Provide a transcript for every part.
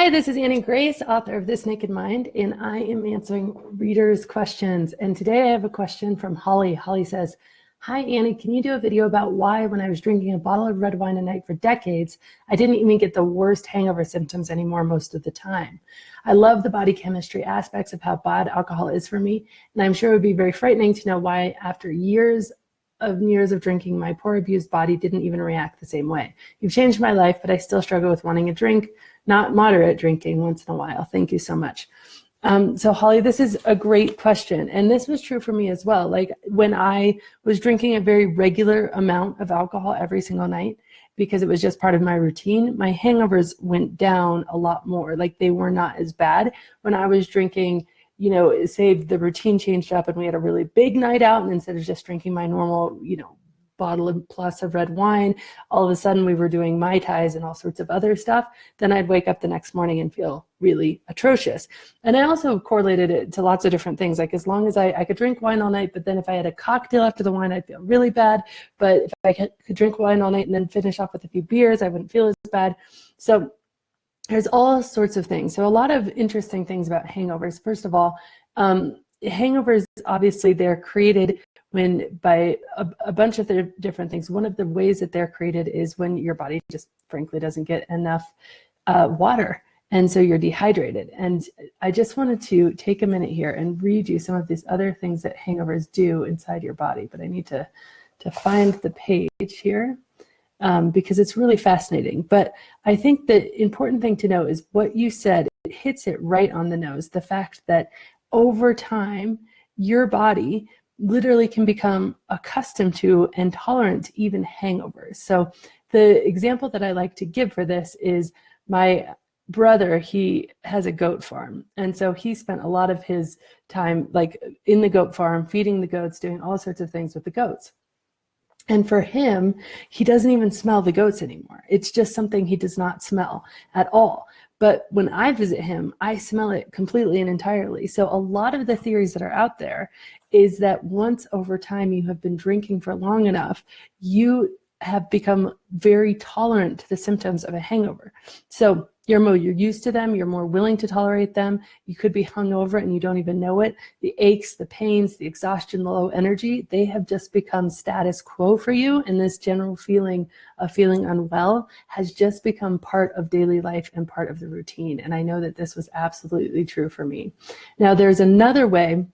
Hi, this is Annie Grace, author of This Naked Mind, and I am answering readers' questions. And today I have a question from Holly. Holly says, "Hi, Annie, can you do a video about why when I was drinking a bottle of red wine a night for decades, I didn't even get the worst hangover symptoms anymore most of the time? I love the body chemistry aspects of how bad alcohol is for me, and I'm sure it would be very frightening to know why after years of drinking, my poor abused body didn't even react the same way. You've changed my life, but I still struggle with wanting a drink, not moderate drinking once in a while. Thank you so much." So Holly, this is a great question. And this was true for me as well. Like when I was drinking a very regular amount of alcohol every single night, because it was just part of my routine, my hangovers went down a lot more. Like they were not as bad when I was drinking, say the routine changed up and we had a really big night out, and instead of just drinking my normal, bottle and plus of red wine, all of a sudden we were doing Mai Tais and all sorts of other stuff, then I'd wake up the next morning and feel really atrocious. And I also correlated it to lots of different things. Like as long as I could drink wine all night, but then if I had a cocktail after the wine, I'd feel really bad. But if I could drink wine all night and then finish off with a few beers, I wouldn't feel as bad. So there's all sorts of things. So a lot of interesting things about hangovers. First of all, hangovers, obviously they're created by a bunch of different things. One of the ways that they're created is when your body just frankly doesn't get enough water, and so you're dehydrated. And I just wanted to take a minute here and read you some of these other things that hangovers do inside your body, but I need to find the page here because it's really fascinating. But I think the important thing to know is what you said, it hits it right on the nose. The fact that over time, your body literally can become accustomed to and tolerant to even hangovers. So the example that I like to give for this is my brother. He has a goat farm. And so he spent a lot of his time like in the goat farm, feeding the goats, doing all sorts of things with the goats. And for him, he doesn't even smell the goats anymore. It's just something he does not smell at all. But when I visit him, I smell it completely and entirely. So a lot of the theories that are out there is that once over time you have been drinking for long enough, you have become very tolerant to the symptoms of a hangover. So you're used to them, you're more willing to tolerate them. You could be hungover and you don't even know it. The aches, the pains, the exhaustion, the low energy, they have just become status quo for you. And this general feeling of feeling unwell has just become part of daily life and part of the routine. And I know that this was absolutely true for me. Now, there's another way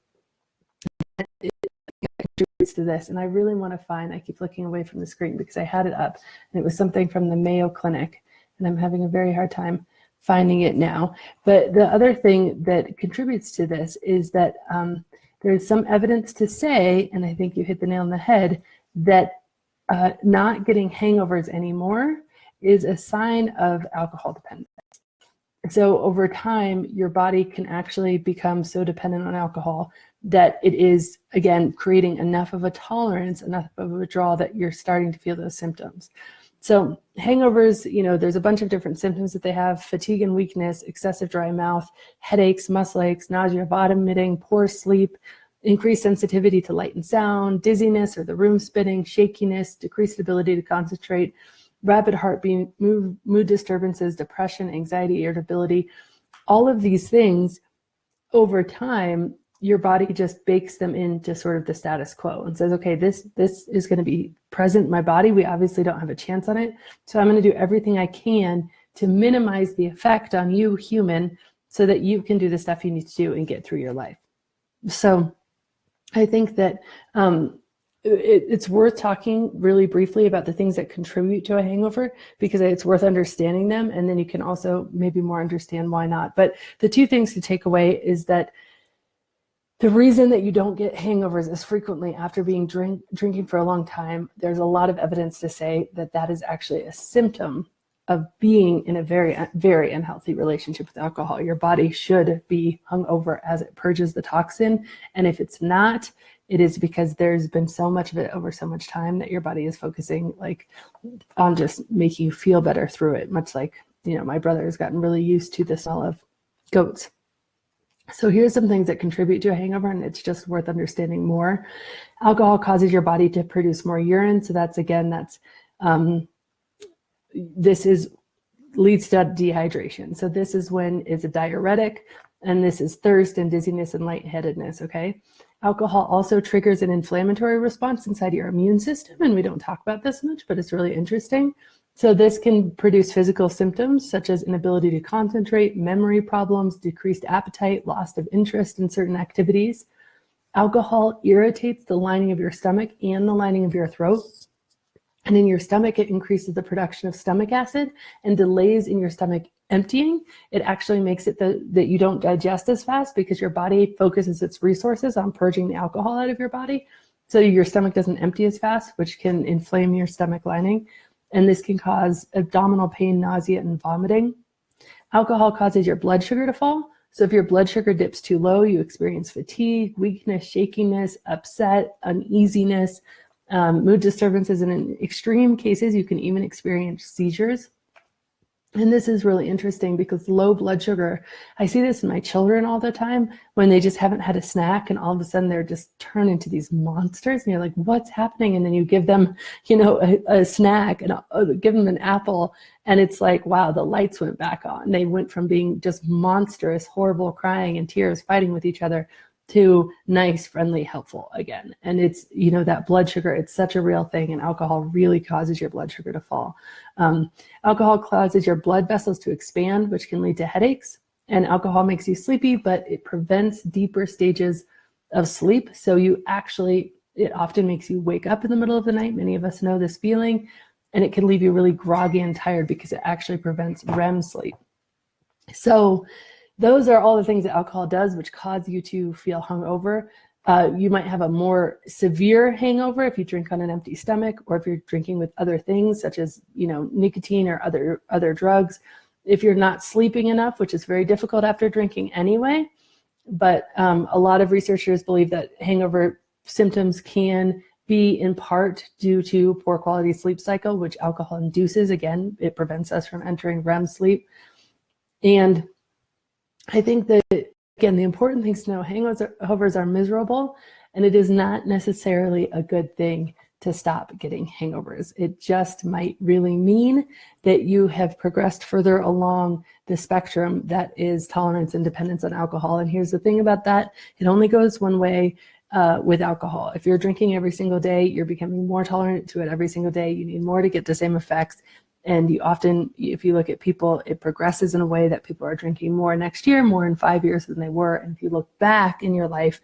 that it contributes to this, and I really want to find, I keep looking away from the screen because I had it up, and it was something from the Mayo Clinic, and I'm having a very hard time finding it now. But the other thing that contributes to this is that there's some evidence to say, and I think you hit the nail on the head, that not getting hangovers anymore is a sign of alcohol dependence. So over time, your body can actually become so dependent on alcohol that it is, again, creating enough of a tolerance, enough of a withdrawal that you're starting to feel those symptoms. So hangovers, there's a bunch of different symptoms that they have: fatigue and weakness, excessive dry mouth, headaches, muscle aches, nausea, vomiting, poor sleep, increased sensitivity to light and sound, dizziness or the room spinning, shakiness, decreased ability to concentrate, rapid heartbeat, mood disturbances, depression, anxiety, irritability. All of these things, over time, your body just bakes them into sort of the status quo and says, okay, this is going to be present in my body. We obviously don't have a chance on it. So I'm going to do everything I can to minimize the effect on you, human, so that you can do the stuff you need to do and get through your life. So I think that it's worth talking really briefly about the things that contribute to a hangover, because it's worth understanding them. And then you can also maybe more understand why not. But the two things to take away is that the reason that you don't get hangovers as frequently after being drinking for a long time, there's a lot of evidence to say that that is actually a symptom of being in a very, very unhealthy relationship with alcohol. Your body should be hungover as it purges the toxin. And if it's not, it is because there's been so much of it over so much time that your body is focusing on just making you feel better through it. Much like, my brother has gotten really used to the smell of goats. So here's some things that contribute to a hangover, and it's just worth understanding more. Alcohol causes your body to produce more urine. So this is leads to dehydration. So this is when it's a diuretic, and this is thirst and dizziness and lightheadedness, okay? Alcohol also triggers an inflammatory response inside your immune system, and we don't talk about this much, but it's really interesting. So this can produce physical symptoms such as inability to concentrate, memory problems, decreased appetite, loss of interest in certain activities. Alcohol irritates the lining of your stomach and the lining of your throat. And in your stomach, it increases the production of stomach acid and delays in your stomach emptying. It actually makes it that you don't digest as fast because your body focuses its resources on purging the alcohol out of your body. So your stomach doesn't empty as fast, which can inflame your stomach lining. And this can cause abdominal pain, nausea, and vomiting. Alcohol causes your blood sugar to fall. So if your blood sugar dips too low, you experience fatigue, weakness, shakiness, upset, uneasiness, mood disturbances, and in extreme cases, you can even experience seizures. And this is really interesting because low blood sugar, I see this in my children all the time when they just haven't had a snack and all of a sudden they're just turned into these monsters and you're like, what's happening? And then you give them, a snack and give them an apple and it's like, wow, the lights went back on. They went from being just monstrous, horrible, crying and tears, fighting with each other to nice, friendly, helpful again. And it's, that blood sugar, it's such a real thing, and alcohol really causes your blood sugar to fall. Alcohol causes your blood vessels to expand, which can lead to headaches. And alcohol makes you sleepy, but it prevents deeper stages of sleep. So it often makes you wake up in the middle of the night. Many of us know this feeling, and it can leave you really groggy and tired because it actually prevents REM sleep. So those are all the things that alcohol does, which cause you to feel hungover. You might have a more severe hangover if you drink on an empty stomach, or if you're drinking with other things such as, nicotine or other drugs. If you're not sleeping enough, which is very difficult after drinking anyway. But a lot of researchers believe that hangover symptoms can be in part due to poor quality sleep cycle, which alcohol induces. Again, it prevents us from entering REM sleep. And I think that, again, the important things to know, hangovers are miserable, and it is not necessarily a good thing to stop getting hangovers. It just might really mean that you have progressed further along the spectrum that is tolerance and dependence on alcohol. And here's the thing about that. It only goes one way with alcohol. If you're drinking every single day, you're becoming more tolerant to it every single day. You need more to get the same effects. And you often, if you look at people, it progresses in a way that people are drinking more next year, more in 5 years than they were. And if you look back in your life,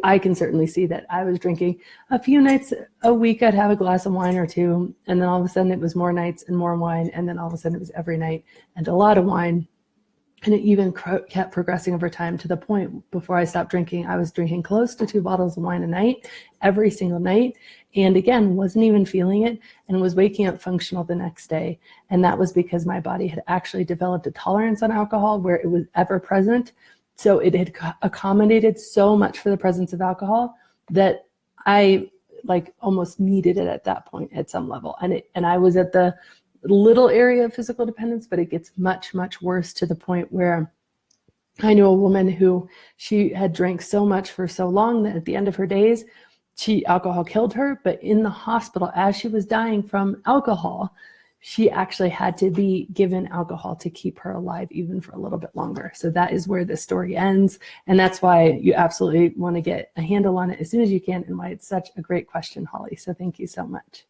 I can certainly see that I was drinking a few nights a week. I'd have a glass of wine or two. And then all of a sudden it was more nights and more wine. And then all of a sudden it was every night and a lot of wine. And it even kept progressing over time to the point before I stopped drinking, I was drinking close to 2 bottles of wine a night, every single night. And again, wasn't even feeling it and was waking up functional the next day. And that was because my body had actually developed a tolerance on alcohol where it was ever present. So it had accommodated so much for the presence of alcohol that I almost needed it at that point at some level. And I was at the little area of physical dependence, but it gets much, much worse to the point where I knew a woman who she had drank so much for so long that at the end of her days, alcohol killed her. But in the hospital, as she was dying from alcohol, she actually had to be given alcohol to keep her alive even for a little bit longer. So that is where this story ends. And that's why you absolutely want to get a handle on it as soon as you can, and why it's such a great question, Holly. So thank you so much.